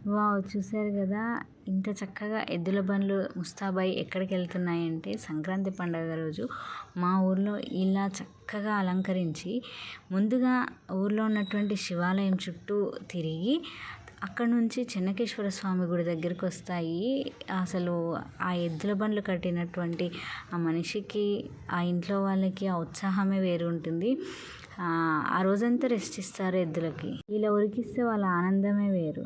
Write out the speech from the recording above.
Wow! చూసారు కదా! ఇంత చక్కగా ఎద్దుల బండ్లు ముస్తాబై ఎక్కడికి వెళ్తున్నాయంటే సంక్రాంతి పండుగ రోజు మా ఊర్లో ఇలా చక్కగా అలంకరించి ముందుగా ఊర్లో ఉన్నటువంటి శివాలయం చుట్టూ తిరిగి అక్కడ నుంచి చెన్నకేశ్వర స్వామి గుడి దగ్గరికి వస్తాయి. అసలు ఆ ఎద్దుల బండ్లు కట్టినటువంటి ఆ మనిషికి, ఆ ఇంట్లో వాళ్ళకి ఆ ఉత్సాహమే వేరు ఉంటుంది. ఆ రోజంతా రెస్ట్ ఇస్తారు ఎద్దులకి. ఇలా ఉరికిస్తే వాళ్ళ ఆనందమే వేరు.